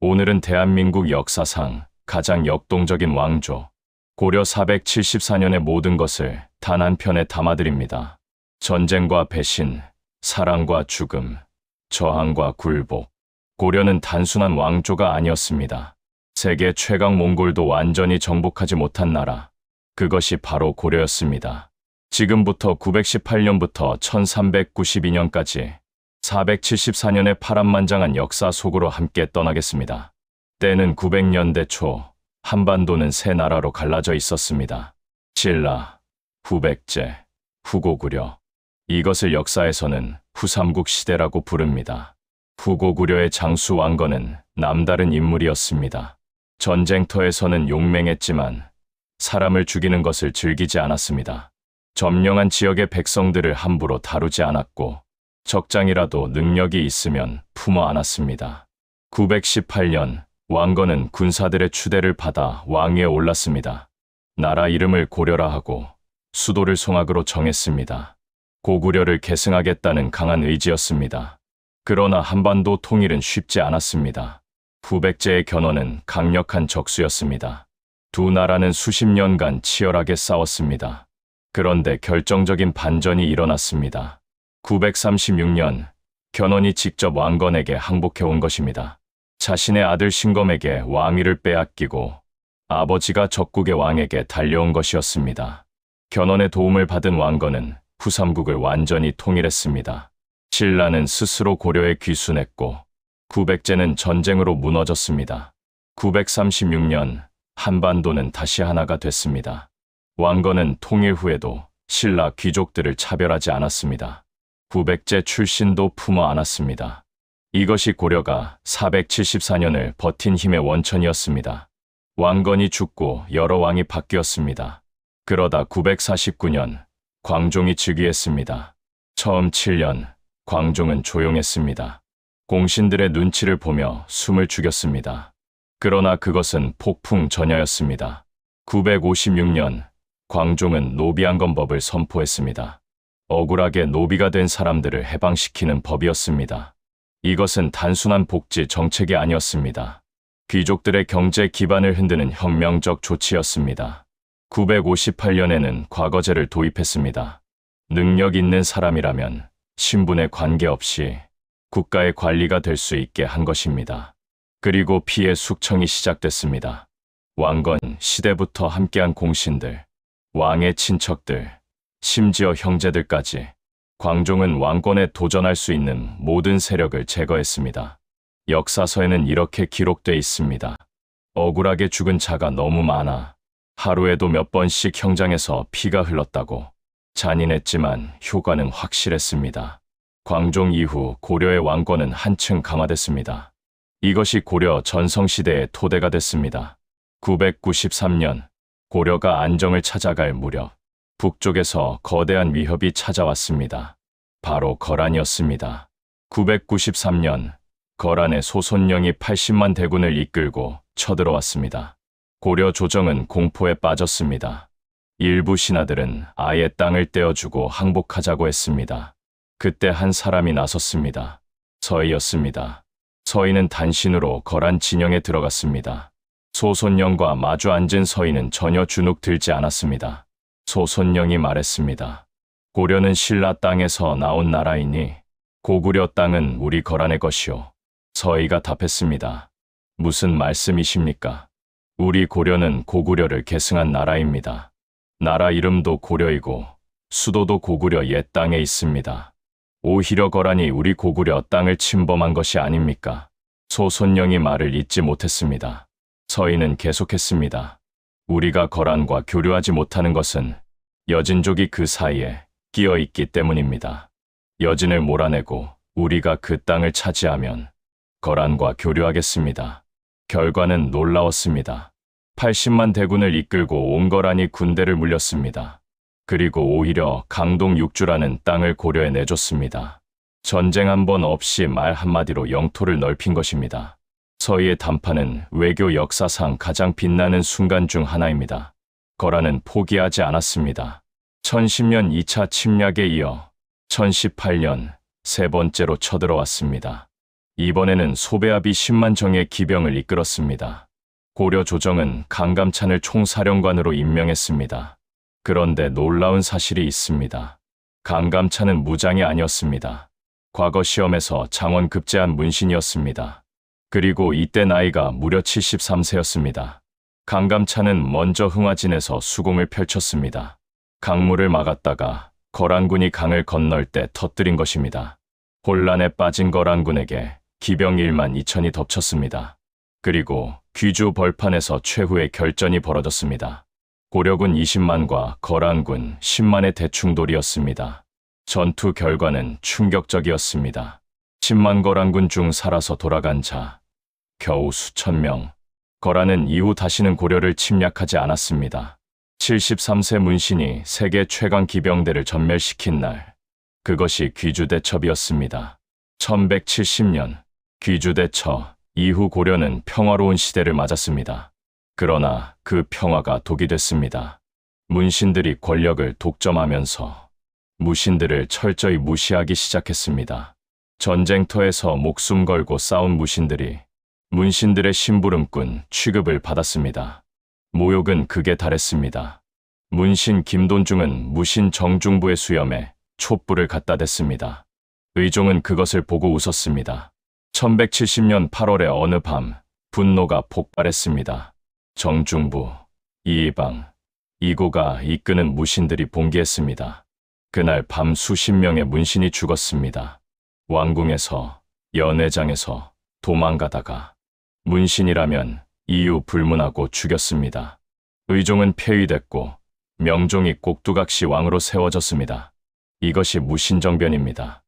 오늘은 대한민국 역사상 가장 역동적인 왕조, 고려 474년의 모든 것을 단 한 편에 담아드립니다. 전쟁과 배신, 사랑과 죽음, 저항과 굴복. 고려는 단순한 왕조가 아니었습니다. 세계 최강 몽골도 완전히 정복하지 못한 나라. 그것이 바로 고려였습니다. 지금부터 918년부터 1392년까지 474년의 파란만장한 역사 속으로 함께 떠나겠습니다. 때는 900년대 초, 한반도는 세 나라로 갈라져 있었습니다. 신라, 후백제, 후고구려. 이것을 역사에서는 후삼국 시대라고 부릅니다. 후고구려의 장수 왕건은 남다른 인물이었습니다. 전쟁터에서는 용맹했지만 사람을 죽이는 것을 즐기지 않았습니다. 점령한 지역의 백성들을 함부로 다루지 않았고 적장이라도 능력이 있으면 품어 안았습니다. 918년 왕건은 군사들의 추대를 받아 왕위에 올랐습니다. 나라 이름을 고려라 하고 수도를 송악으로 정했습니다. 고구려를 계승하겠다는 강한 의지였습니다. 그러나 한반도 통일은 쉽지 않았습니다. 후백제의 견훤은 강력한 적수였습니다. 두 나라는 수십 년간 치열하게 싸웠습니다. 그런데 결정적인 반전이 일어났습니다. 936년 견훤이 직접 왕건에게 항복해 온 것입니다. 자신의 아들 신검에게 왕위를 빼앗기고 아버지가 적국의 왕에게 달려온 것이었습니다. 견훤의 도움을 받은 왕건은 후삼국을 완전히 통일했습니다. 신라는 스스로 고려에 귀순했고 후백제는 전쟁으로 무너졌습니다. 936년 한반도는 다시 하나가 됐습니다. 왕건은 통일 후에도 신라 귀족들을 차별하지 않았습니다. 후백제 출신도 품어 안았습니다. 이것이 고려가 474년을 버틴 힘의 원천이었습니다. 왕건이 죽고 여러 왕이 바뀌었습니다. 그러다 949년 광종이 즉위했습니다. 처음 7년 광종은 조용했습니다. 공신들의 눈치를 보며 숨을 죽였습니다. 그러나 그것은 폭풍 전야였습니다. 956년 광종은 노비안건법을 선포했습니다. 억울하게 노비가 된 사람들을 해방시키는 법이었습니다. 이것은 단순한 복지 정책이 아니었습니다. 귀족들의 경제 기반을 흔드는 혁명적 조치였습니다. 958년에는 과거제를 도입했습니다. 능력 있는 사람이라면 신분에 관계없이 국가의 관리가 될 수 있게 한 것입니다. 그리고 피해 숙청이 시작됐습니다. 왕건 시대부터 함께한 공신들, 왕의 친척들, 심지어 형제들까지 광종은 왕권에 도전할 수 있는 모든 세력을 제거했습니다. 역사서에는 이렇게 기록돼 있습니다. 억울하게 죽은 자가 너무 많아 하루에도 몇 번씩 형장에서 피가 흘렀다고. 잔인했지만 효과는 확실했습니다. 광종 이후 고려의 왕권은 한층 강화됐습니다. 이것이 고려 전성시대의 토대가 됐습니다. 993년 고려가 안정을 찾아갈 무렵 북쪽에서 거대한 위협이 찾아왔습니다. 바로 거란이었습니다. 993년 거란의 소손령이 80만 대군을 이끌고 쳐들어왔습니다. 고려 조정은 공포에 빠졌습니다. 일부 신하들은 아예 땅을 떼어주고 항복하자고 했습니다. 그때 한 사람이 나섰습니다. 서희였습니다. 서희는 단신으로 거란 진영에 들어갔습니다. 소손령과 마주 앉은 서희는 전혀 주눅 들지 않았습니다. 소손령이 말했습니다. 고려는 신라 땅에서 나온 나라이니 고구려 땅은 우리 거란의 것이오. 서희가 답했습니다. 무슨 말씀이십니까? 우리 고려는 고구려를 계승한 나라입니다. 나라 이름도 고려이고 수도도 고구려 옛 땅에 있습니다. 오히려 거란이 우리 고구려 땅을 침범한 것이 아닙니까? 소손령이 말을 잇지 못했습니다. 서희는 계속했습니다. 우리가 거란과 교류하지 못하는 것은 여진족이 그 사이에 끼어 있기 때문입니다. 여진을 몰아내고 우리가 그 땅을 차지하면 거란과 교류하겠습니다. 결과는 놀라웠습니다. 80만 대군을 이끌고 온 거란이 군대를 물렸습니다. 그리고 오히려 강동 육주라는 땅을 고려에 내줬습니다. 전쟁 한 번 없이 말 한마디로 영토를 넓힌 것입니다. 서희의談判은 외교 역사상 가장 빛나는 순간 중 하나입니다. 거란은 포기하지 않았습니다. 1010년 2차 침략에 이어 1018년 세 번째로 쳐들어왔습니다. 이번에는 소배합이 10만 정의 기병을 이끌었습니다. 고려 조정은 강감찬을 총사령관으로 임명했습니다. 그런데 놀라운 사실이 있습니다. 강감찬은 무장이 아니었습니다. 과거 시험에서 장원 급제한 문신이었습니다. 그리고 이때 나이가 무려 73세였습니다. 강감찬은 먼저 흥화진에서 수공을 펼쳤습니다. 강물을 막았다가 거란군이 강을 건널 때 터뜨린 것입니다. 혼란에 빠진 거란군에게 기병 1만 2천이 덮쳤습니다. 그리고 귀주 벌판에서 최후의 결전이 벌어졌습니다. 고려군 20만과 거란군 10만의 대충돌이었습니다. 전투 결과는 충격적이었습니다. 10만 거란군 중 살아서 돌아간 자 겨우 수천 명. 거란은 이후 다시는 고려를 침략하지 않았습니다. 73세 문신이 세계 최강 기병대를 전멸시킨 날, 그것이 귀주대첩이었습니다. 1170년 귀주대첩 이후 고려는 평화로운 시대를 맞았습니다. 그러나 그 평화가 독이 됐습니다. 문신들이 권력을 독점하면서 무신들을 철저히 무시하기 시작했습니다. 전쟁터에서 목숨 걸고 싸운 무신들이 문신들의 심부름꾼 취급을 받았습니다. 모욕은 극에 달했습니다. 문신 김돈중은 무신 정중부의 수염에 촛불을 갖다 댔습니다. 의종은 그것을 보고 웃었습니다. 1170년 8월의 어느 밤 분노가 폭발했습니다. 정중부, 이방, 이고가 이끄는 무신들이 봉기했습니다. 그날 밤 수십 명의 문신이 죽었습니다. 왕궁에서, 연회장에서 도망가다가 문신이라면 이유 불문하고 죽였습니다. 의종은 폐위됐고 명종이 꼭두각시 왕으로 세워졌습니다. 이것이 무신정변입니다.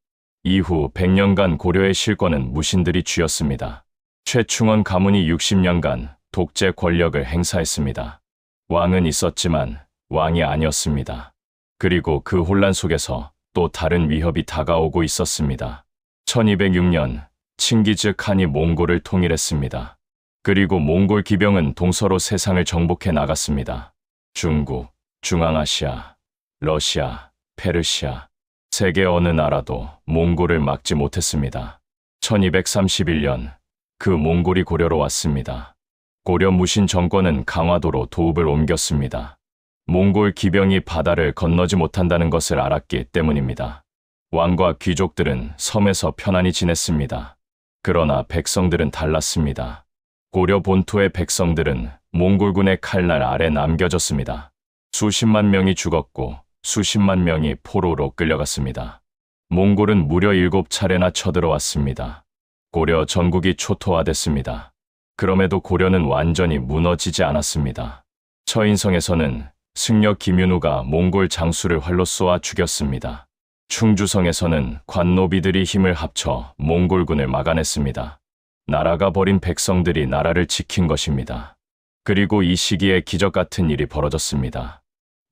이후 100년간 고려의 실권은 무신들이 쥐었습니다. 최충원 가문이 60년간 독재 권력을 행사했습니다. 왕은 있었지만 왕이 아니었습니다. 그리고 그 혼란 속에서 또 다른 위협이 다가오고 있었습니다. 1206년 칭기즈 칸이 몽골을 통일했습니다. 그리고 몽골 기병은 동서로 세상을 정복해 나갔습니다. 중국, 중앙아시아, 러시아, 페르시아, 세계 어느 나라도 몽골을 막지 못했습니다. 1231년 그 몽골이 고려로 왔습니다. 고려 무신 정권은 강화도로 도읍을 옮겼습니다. 몽골 기병이 바다를 건너지 못한다는 것을 알았기 때문입니다. 왕과 귀족들은 섬에서 편안히 지냈습니다. 그러나 백성들은 달랐습니다. 고려 본토의 백성들은 몽골군의 칼날 아래 남겨졌습니다. 수십만 명이 죽었고 수십만 명이 포로로 끌려갔습니다. 몽골은 무려 7차례나 쳐들어왔습니다. 고려 전국이 초토화됐습니다. 그럼에도 고려는 완전히 무너지지 않았습니다. 처인성에서는 승려 김윤우가 몽골 장수를 활로 쏘아 죽였습니다. 충주성에서는 관노비들이 힘을 합쳐 몽골군을 막아냈습니다. 나라가 버린 백성들이 나라를 지킨 것입니다. 그리고 이 시기에 기적 같은 일이 벌어졌습니다.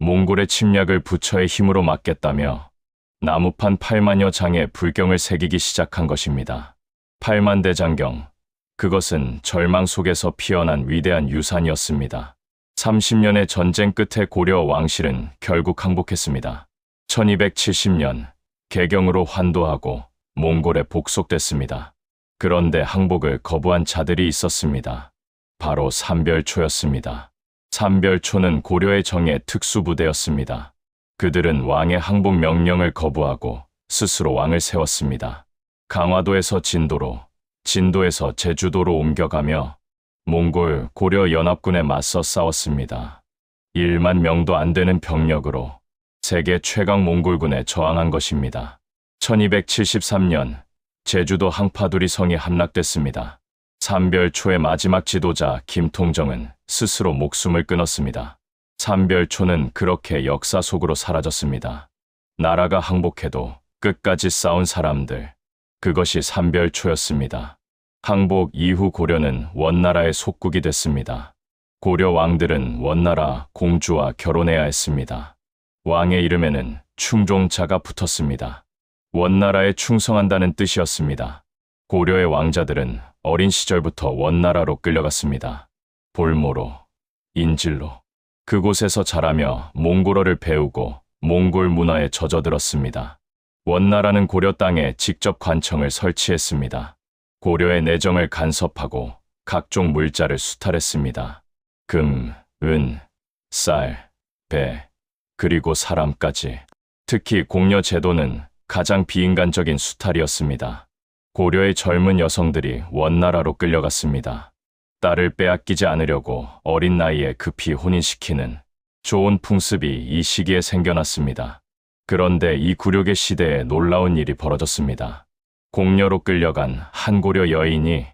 몽골의 침략을 부처의 힘으로 막겠다며 나무판 8만여 장에 불경을 새기기 시작한 것입니다. 8만 대장경, 그것은 절망 속에서 피어난 위대한 유산이었습니다. 30년의 전쟁 끝에 고려 왕실은 결국 항복했습니다. 1270년 개경으로 환도하고 몽골에 복속됐습니다. 그런데 항복을 거부한 자들이 있었습니다. 바로 삼별초였습니다. 삼별초는 고려의 정예 특수부대였습니다. 그들은 왕의 항복 명령을 거부하고 스스로 왕을 세웠습니다. 강화도에서 진도로, 진도에서 제주도로 옮겨가며 몽골 고려 연합군에 맞서 싸웠습니다. 1만 명도 안 되는 병력으로 세계 최강 몽골군에 저항한 것입니다. 1273년 제주도 항파두리 성이 함락됐습니다. 삼별초의 마지막 지도자 김통정은 스스로 목숨을 끊었습니다. 삼별초는 그렇게 역사 속으로 사라졌습니다. 나라가 항복해도 끝까지 싸운 사람들, 그것이 삼별초였습니다. 항복 이후 고려는 원나라의 속국이 됐습니다. 고려 왕들은 원나라 공주와 결혼해야 했습니다. 왕의 이름에는 충종자가 붙었습니다. 원나라에 충성한다는 뜻이었습니다. 고려의 왕자들은 어린 시절부터 원나라로 끌려갔습니다. 볼모로, 인질로. 그곳에서 자라며 몽골어를 배우고 몽골 문화에 젖어들었습니다. 원나라는 고려 땅에 직접 관청을 설치했습니다. 고려의 내정을 간섭하고 각종 물자를 수탈했습니다. 금, 은, 쌀, 배, 그리고 사람까지. 특히 공려 제도는 가장 비인간적인 수탈이었습니다. 고려의 젊은 여성들이 원나라로 끌려갔습니다. 딸을 빼앗기지 않으려고 어린 나이에 급히 혼인시키는 좋은 풍습이 이 시기에 생겨났습니다. 그런데 이 굴욕의 시대에 놀라운 일이 벌어졌습니다. 공려로 끌려간 한 고려 여인이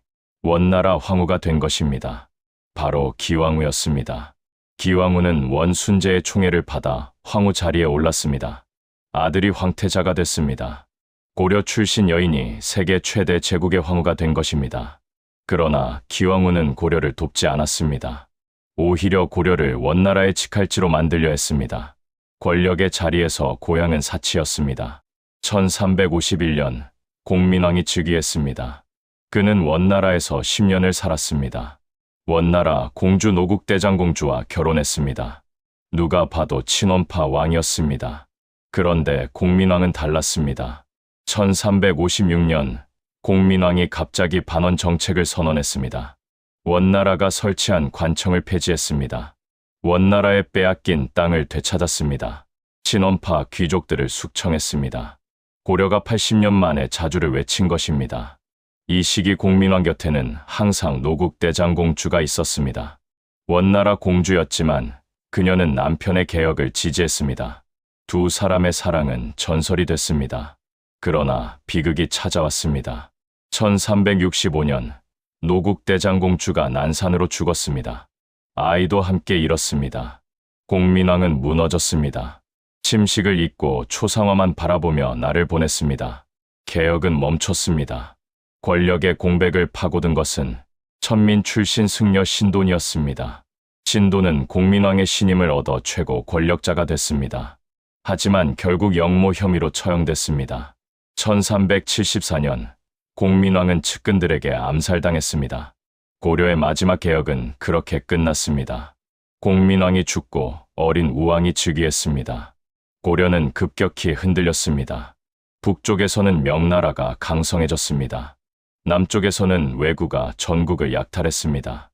원나라 황후가 된 것입니다. 바로 기왕후였습니다. 기왕후는 원순제의 총애를 받아 황후 자리에 올랐습니다. 아들이 황태자가 됐습니다. 고려 출신 여인이 세계 최대 제국의 황후가 된 것입니다. 그러나 기왕후는 고려를 돕지 않았습니다. 오히려 고려를 원나라의 직할지로 만들려 했습니다. 권력의 자리에서 고향은 사치였습니다. 1351년 공민왕이 즉위했습니다. 그는 원나라에서 10년을 살았습니다. 원나라 공주 노국대장공주와 결혼했습니다. 누가 봐도 친원파 왕이었습니다. 그런데 공민왕은 달랐습니다. 1356년 공민왕이 갑자기 반원 정책을 선언했습니다. 원나라가 설치한 관청을 폐지했습니다. 원나라에 빼앗긴 땅을 되찾았습니다. 친원파 귀족들을 숙청했습니다. 고려가 80년 만에 자주를 외친 것입니다. 이 시기 공민왕 곁에는 항상 노국대장공주가 있었습니다. 원나라 공주였지만 그녀는 남편의 개혁을 지지했습니다. 두 사람의 사랑은 전설이 됐습니다. 그러나 비극이 찾아왔습니다. 1365년 노국대장공주가 난산으로 죽었습니다. 아이도 함께 잃었습니다. 공민왕은 무너졌습니다. 침식을 잊고 초상화만 바라보며 날을 보냈습니다. 개혁은 멈췄습니다. 권력의 공백을 파고든 것은 천민 출신 승려 신돈이었습니다. 신돈은 공민왕의 신임을 얻어 최고 권력자가 됐습니다. 하지만 결국 역모 혐의로 처형됐습니다. 1374년 공민왕은 측근들에게 암살당했습니다. 고려의 마지막 개혁은 그렇게 끝났습니다. 공민왕이 죽고 어린 우왕이 즉위했습니다. 고려는 급격히 흔들렸습니다. 북쪽에서는 명나라가 강성해졌습니다. 남쪽에서는 왜구가 전국을 약탈했습니다.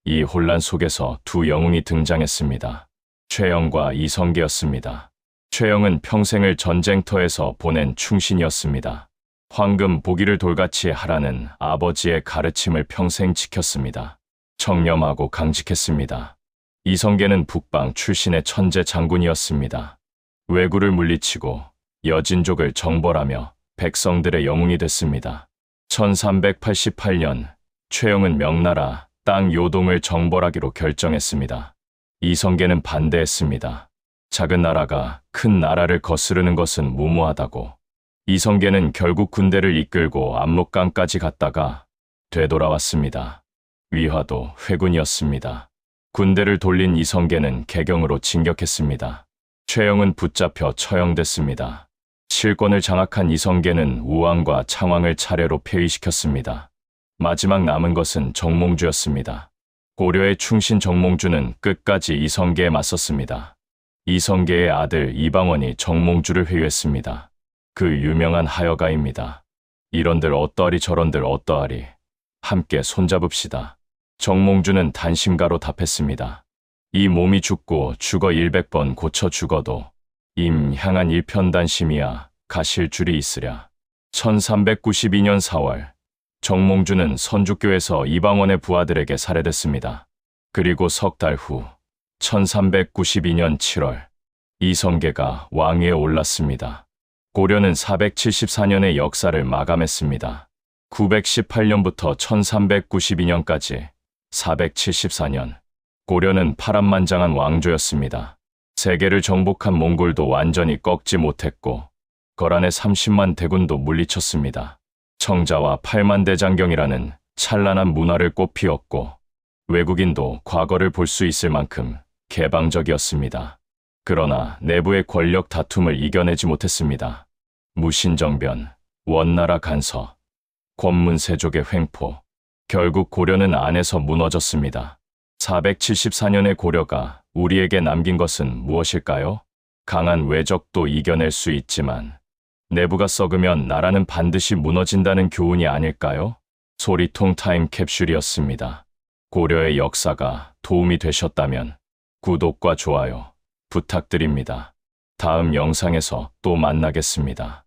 이 혼란 속에서 두 영웅이 등장했습니다. 최영과 이성계였습니다. 최영은 평생을 전쟁터에서 보낸 충신이었습니다. 황금 보기를 돌같이 하라는 아버지의 가르침을 평생 지켰습니다. 청렴하고 강직했습니다. 이성계는 북방 출신의 천재 장군이었습니다. 왜구를 물리치고 여진족을 정벌하며 백성들의 영웅이 됐습니다. 1388년 최영은 명나라 땅 요동을 정벌하기로 결정했습니다. 이성계는 반대했습니다. 작은 나라가 큰 나라를 거스르는 것은 무모하다고. 이성계는 결국 군대를 이끌고 압록강까지 갔다가 되돌아왔습니다. 위화도 회군이었습니다. 군대를 돌린 이성계는 개경으로 진격했습니다. 최영은 붙잡혀 처형됐습니다. 실권을 장악한 이성계는 우왕과 창왕을 차례로 폐위시켰습니다. 마지막 남은 것은 정몽주였습니다. 고려의 충신 정몽주는 끝까지 이성계에 맞섰습니다. 이성계의 아들 이방원이 정몽주를 회유했습니다. 그 유명한 하여가입니다. 이런들 어떠하리 저런들 어떠하리. 함께 손잡읍시다. 정몽주는 단심가로 답했습니다. 이 몸이 죽고 죽어 100번 고쳐 죽어도 임 향한 일편단심이야 가실 줄이 있으랴. 1392년 4월 정몽주는 선주교에서 이방원의 부하들에게 살해됐습니다. 그리고 석 달 후 1392년 7월 이성계가 왕위에 올랐습니다. 고려는 474년의 역사를 마감했습니다. 918년부터 1392년까지 474년 고려는 파란만장한 왕조였습니다. 세계를 정복한 몽골도 완전히 꺾지 못했고 거란의 30만 대군도 물리쳤습니다. 청자와 8만 대장경이라는 찬란한 문화를 꽃피웠고 외국인도 과거를 볼 수 있을 만큼 개방적이었습니다. 그러나 내부의 권력 다툼을 이겨내지 못했습니다. 무신정변, 원나라 간서, 권문세족의 횡포, 결국 고려는 안에서 무너졌습니다. 474년의 고려가 우리에게 남긴 것은 무엇일까요? 강한 외적도 이겨낼 수 있지만 내부가 썩으면 나라는 반드시 무너진다는 교훈이 아닐까요? 소리통 타임 캡슐이었습니다. 고려의 역사가 도움이 되셨다면 구독과 좋아요 부탁드립니다. 다음 영상에서 또 만나겠습니다.